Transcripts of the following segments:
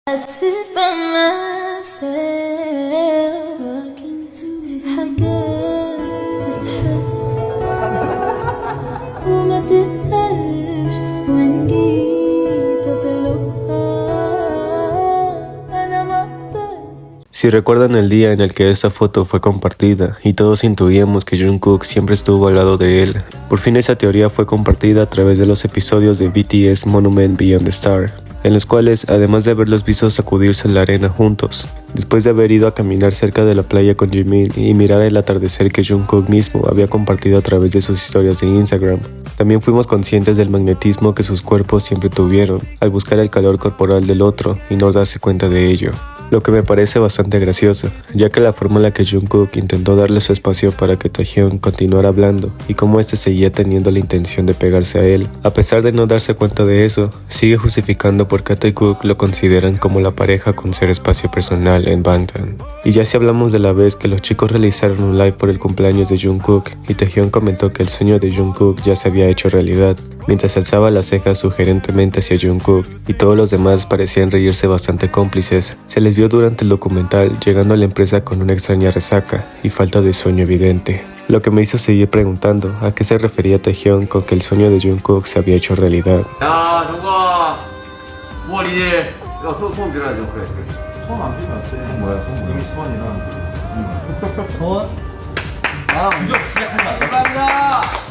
I sit by myself talking to حاجات تتحس وما تتقالش وإن جيت أطلبها أنا ما أقدر. Si recuerdan el día en el que esa foto fue compartida y todos intuíamos que Jungkook siempre estuvo al lado de él, por fin esa teoría fue compartida a través de los episodios de BTS Monument Beyond the Star, en los cuales, además de haberlos visto sacudirse en la arena juntos, después de haber ido a caminar cerca de la playa con Jimin y mirar el atardecer que Jungkook mismo había compartido a través de sus historias de Instagram, también fuimos conscientes del magnetismo que sus cuerpos siempre tuvieron al buscar el calor corporal del otro y no darse cuenta de ello. Lo que me parece bastante gracioso, ya que la forma en la que Jungkook intentó darle su espacio para que Taehyung continuara hablando y cómo este seguía teniendo la intención de pegarse a él, a pesar de no darse cuenta de eso, sigue justificando por qué a Taekook lo consideran como la pareja con ser espacio personal en Bangtan. Y ya si hablamos de la vez que los chicos realizaron un live por el cumpleaños de Jungkook y Taehyung comentó que el sueño de Jungkook ya se había hecho realidad, mientras alzaba las cejas sugerentemente hacia Jungkook y todos los demás parecían reírse bastante cómplices, se les vio durante el documental llegando a la empresa con una extraña resaca y falta de sueño evidente. Lo que me hizo seguir preguntando a qué se refería Taehyung con que el sueño de Jungkook se había hecho realidad. 야, 정국아, 뭘 이제 야, 소원 빌어야죠. 그래. 소원 안 빌면 어때? 뭐야? 이미 소원이 나는데. 소원? 아, 무조건 시작한다. 감사합니다.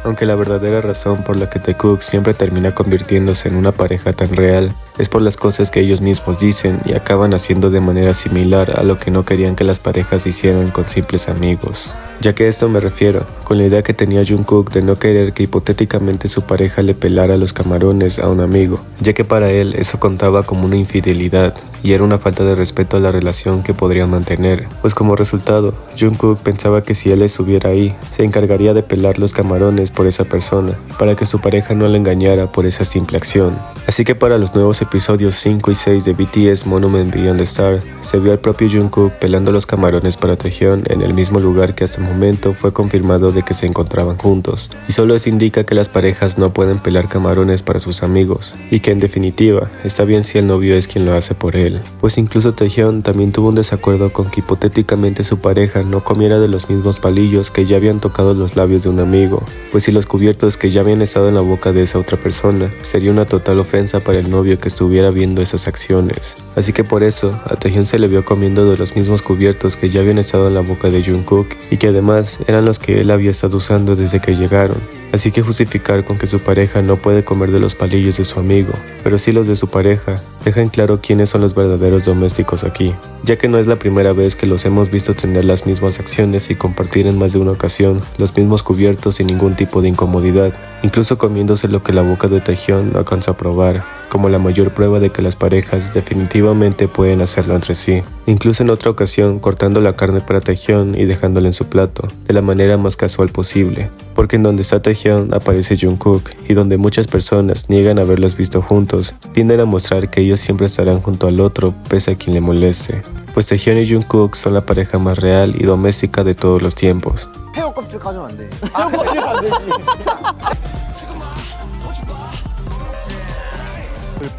Aunque la verdadera razón por la que Taekook siempre termina convirtiéndose en una pareja tan real es por las cosas que ellos mismos dicen y acaban haciendo de manera similar a lo que no querían que las parejas hicieran con simples amigos. Ya que a esto me refiero, con la idea que tenía Jungkook de no querer que hipotéticamente su pareja le pelara los camarones a un amigo, ya que para él eso contaba como una infidelidad y era una falta de respeto a la relación que podrían mantener, pues como resultado, Jungkook pensaba que si él estuviera ahí, se encargaría de pelar los camarones por esa persona, para que su pareja no le engañara por esa simple acción. Así que para los nuevos episodios 5 y 6 de BTS Monument Beyond the Star, se vio al propio Jungkook pelando los camarones para Taehyung en el mismo lugar que hasta el momento fue confirmado de que se encontraban juntos, y solo eso indica que las parejas no pueden pelar camarones para sus amigos, y que en definitiva, está bien si el novio es quien lo hace por él, pues incluso Taehyung también tuvo un desacuerdo con que hipotéticamente su pareja no comiera de los mismos palillos que ya habían tocado los labios de un amigo, pues si los cubiertos que ya habían estado en la boca de esa otra persona, sería una total ofensa para el novio que estuviera viendo esas acciones. Así que por eso, a Taehyung se le vio comiendo de los mismos cubiertos que ya habían estado en la boca de Jungkook y que además eran los que él había estado usando desde que llegaron. Así que justificar con que su pareja no puede comer de los palillos de su amigo, pero sí los de su pareja, deja en claro quiénes son los verdaderos domésticos aquí, ya que no es la primera vez que los hemos visto tener las mismas acciones y compartir en más de una ocasión los mismos cubiertos sin ningún tipo de incomodidad, incluso comiéndose lo que la boca de Taehyung no alcanza a probar, como la mayor prueba de que las parejas definitivamente pueden hacerlo entre sí. Incluso en otra ocasión cortando la carne para Taehyung y dejándola en su plato, de la manera más casual posible, porque en donde está Taehyung aparece Jungkook y donde muchas personas niegan haberlos visto juntos, tienden a mostrar que ellos siempre estarán junto al otro pese a quien le moleste, pues Taehyung y Jungkook son la pareja más real y doméstica de todos los tiempos. 새우 껍질 가져면 안 돼. 새우 껍질 안 되지.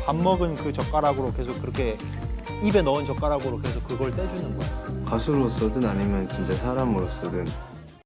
밥 먹은 그 젓가락으로 계속 그렇게 입에 넣은 젓가락으로 계속 그걸 떼주는 거야. 가수로서든 아니면 진짜 사람으로서든